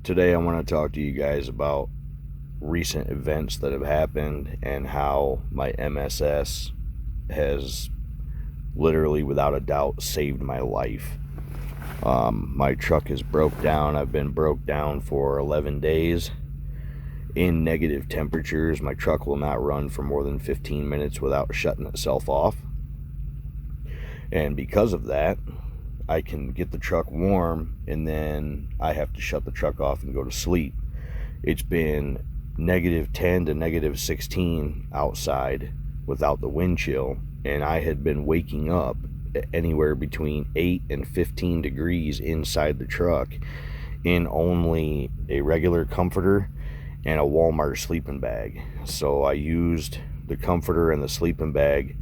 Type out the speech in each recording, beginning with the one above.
Today I want to talk to you guys about recent events that have happened and how my MSS has literally, without a doubt, saved my life. My truck is broke down. I've been broke down for 11 days in negative temperatures. My truck will not run for more than 15 minutes without shutting itself off. And because of that, I can get the truck warm and then I have to shut the truck off and go to sleep. It's been negative 10 to negative 16 outside without the wind chill, and I had been waking up anywhere between 8 and 15 degrees inside the truck in only a regular comforter and a Walmart sleeping bag. So I used the comforter and the sleeping bag,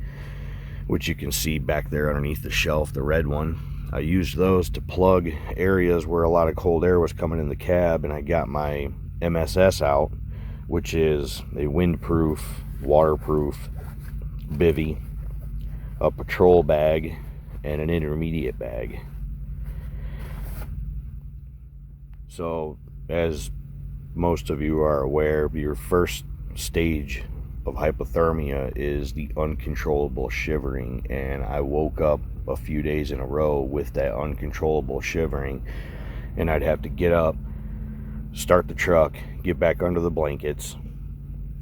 which you can see back there underneath the shelf, the red one. I used those to plug areas where a lot of cold air was coming in the cab, and I got my MSS out, which is a windproof, waterproof bivy, a patrol bag, and an intermediate bag. So, as most of you are aware, your first stage of hypothermia is the uncontrollable shivering, and I woke up a few days in a row with that uncontrollable shivering, and I'd have to get up, start the truck, get back under the blankets.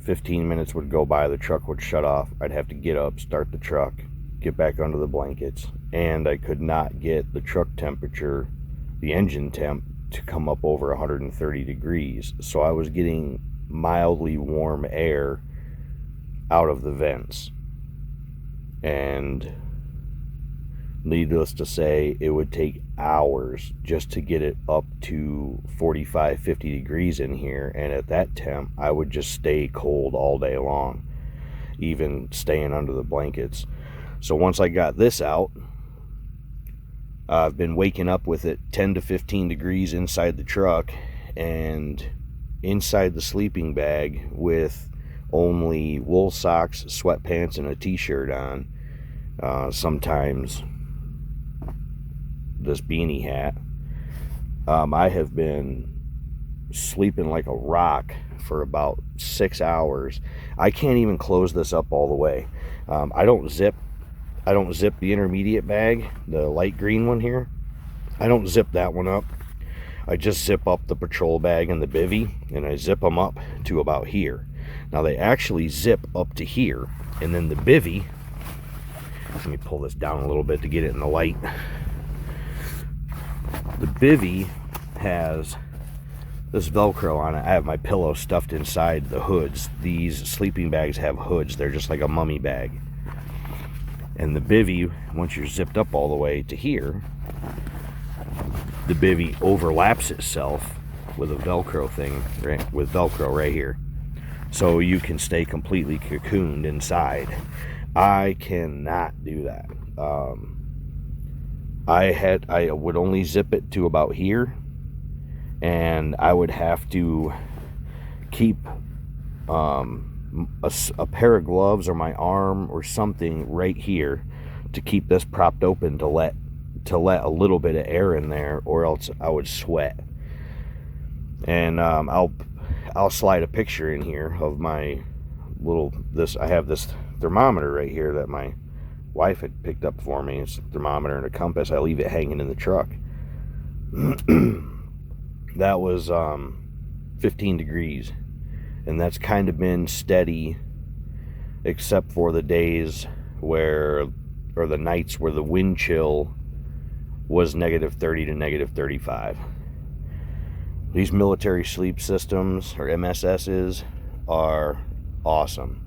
15 minutes would go by, the truck would shut off. I'd have to get up, start the truck, get back under the blankets, and I could not get the truck temperature, the engine temp, to come up over 130 degrees. So I was getting mildly warm air out of the vents, and needless to say, it would take hours just to get it up to 45-50 degrees in here, and at that temp I would just stay cold all day long, even staying under the blankets. So once I got this out, I've been waking up with it 10 to 15 degrees inside the truck and inside the sleeping bag with only wool socks, sweatpants, and a t-shirt on. Sometimes this beanie hat. I have been sleeping like a rock for about 6 hours. I can't even close this up all the way. I don't zip the intermediate bag, the light green one here. I don't zip that one up. I just zip up the patrol bag and the bivy, and I zip them up to about here. Now they actually zip up to here, and then the bivy, let me pull this down a little bit to get it in the light. The bivy has this Velcro on it. I have my pillow stuffed inside the hoods. These sleeping bags have hoods. They're just like a mummy bag. And the bivy, once you're zipped up all the way to here, the bivy overlaps itself with a Velcro thing, right, with Velcro right here. So you can stay completely cocooned inside. I cannot do that. I would only zip it to about here, and I would have to keep a pair of gloves or my arm or something right here to keep this propped open to let a little bit of air in there, or else I would sweat. And I'll slide a picture in here of my I have this thermometer right here that my wife had picked up for me. It's a thermometer and a compass. I leave it hanging in the truck. That was 15 degrees, and that's kind of been steady except for the days or the nights where the wind chill was negative 30 to negative 35. These military sleep systems, or MSSs, are awesome.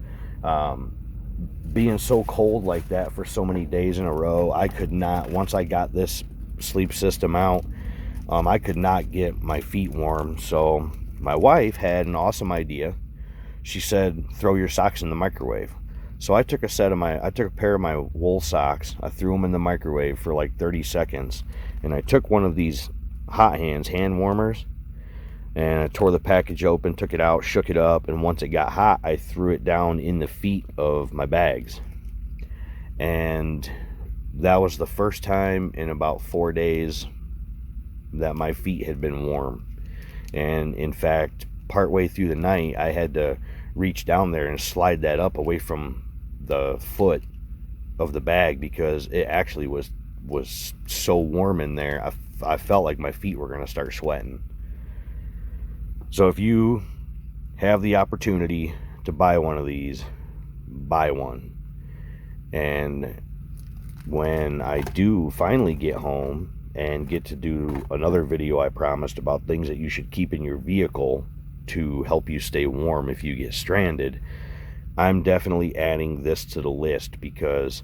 Being so cold like that for so many days in a row, I could not, once I got this sleep system out, I could not get my feet warm. So my wife had an awesome idea. She said, throw your socks in the microwave. So I took a pair of my wool socks, I threw them in the microwave for like 30 seconds, and I took one of these hot hands, hand warmers, and I tore the package open, took it out, shook it up, and once it got hot, I threw it down in the feet of my bags. And that was the first time in about 4 days that my feet had been warm. And in fact, partway through the night, I had to reach down there and slide that up away from the foot of the bag because it actually was so warm in there. I felt like my feet were going to start sweating. So if you have the opportunity to buy one of these, buy one. And when I do finally get home and get to do another video I promised about things that you should keep in your vehicle to help you stay warm if you get stranded, I'm definitely adding this to the list, because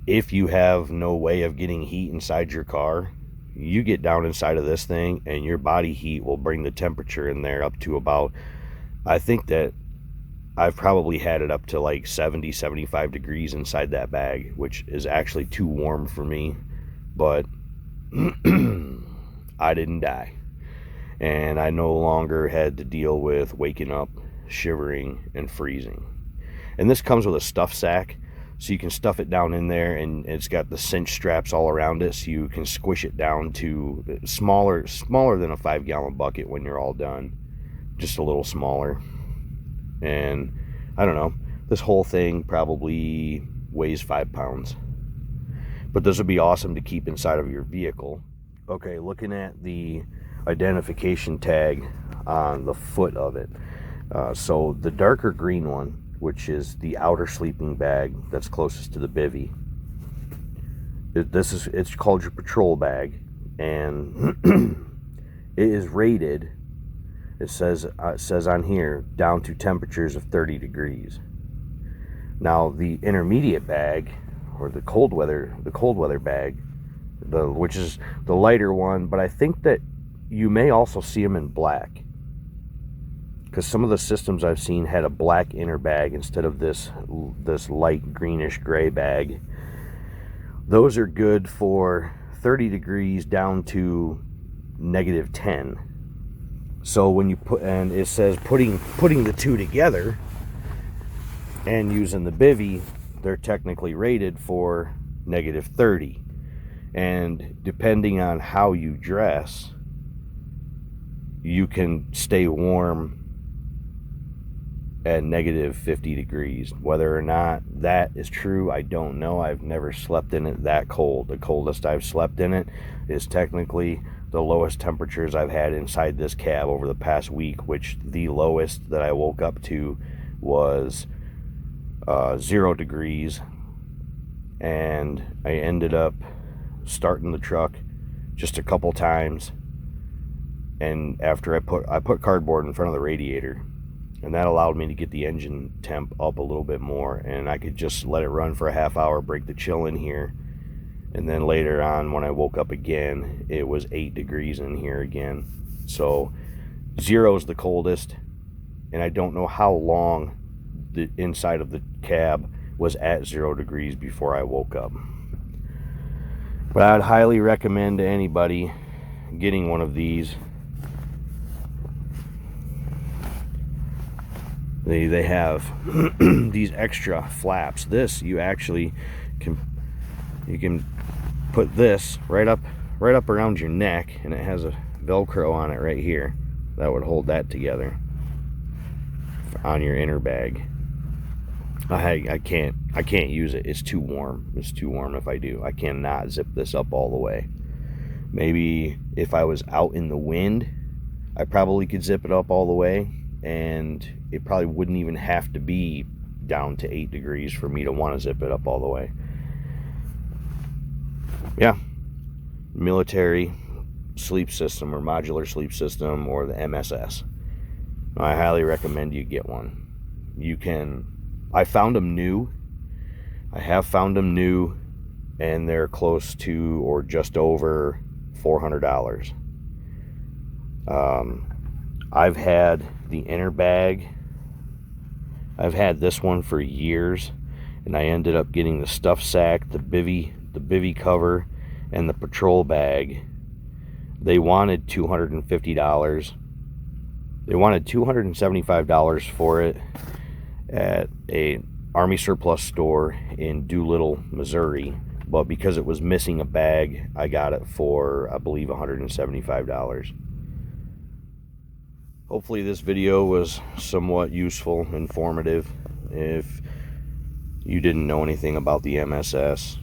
if you have no way of getting heat inside your car, you get down inside of this thing and your body heat will bring the temperature in there up to about, I think that I've probably had it up to like 70, 75 degrees inside that bag, which is actually too warm for me, but I didn't die. And I no longer had to deal with waking up, shivering, and freezing. And this comes with a stuff sack, so you can stuff it down in there, and it's got the cinch straps all around it, so you can squish it down to smaller than a 5-gallon bucket when you're all done. Just a little smaller. And I don't know, this whole thing probably weighs 5 pounds. But this would be awesome to keep inside of your vehicle. Okay, looking at the identification tag on the foot of it. So the darker green one, which is the outer sleeping bag that's closest to the bivy, it's called your patrol bag, and it is rated, it says on here, down to temperatures of 30 degrees. Now the intermediate bag, or the cold weather bag, which is the lighter one, but I think that you may also see them in black, because some of the systems I've seen had a black inner bag instead of this light greenish gray bag. Those are good for 30 degrees down to -10. So when you put, and it says putting the two together and using the bivy, they're technically rated for -30. And depending on how you dress, you can stay warm at -50 degrees. Whether or not that is true, I don't know. I've never slept in it that cold. The coldest I've slept in it is technically the lowest temperatures I've had inside this cab over the past week, which the lowest that I woke up to was 0 degrees. And I ended up starting the truck just a couple times, and after I put cardboard in front of the radiator, and that allowed me to get the engine temp up a little bit more, and I could just let it run for a half hour, break the chill in here, and then later on when I woke up again, it was 8 degrees in here again. So 0 is the coldest, and I don't know how long the inside of the cab was at 0 degrees before I woke up. But I'd highly recommend to anybody getting one of these. They have these extra flaps. This you actually can put this right up around your neck, and it has a Velcro on it right here that would hold that together on your inner bag. I can't use it. It's too warm. It's too warm if I do. I cannot zip this up all the way. Maybe if I was out in the wind, I probably could zip it up all the way, and it probably wouldn't even have to be down to 8 degrees for me to want to zip it up all the way. Yeah, military sleep system or modular sleep system, or the MSS. I highly recommend you get one. You can, I found them new. I have found them new, and they're close to or just over $400. I've had the inner bag. I've had this one for years, and I ended up getting the stuff sack, the bivy cover, and the patrol bag. They wanted $250. They wanted $275 for it at a Army surplus store in Doolittle, Missouri, but because it was missing a bag, I got it for, I believe, $175. Hopefully this video was somewhat useful, informative. If you didn't know anything about the MSS,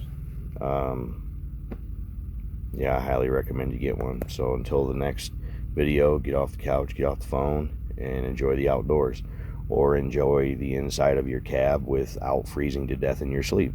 yeah, I highly recommend you get one. So until the next video, get off the couch, get off the phone, and enjoy the outdoors. Or enjoy the inside of your cab without freezing to death in your sleep.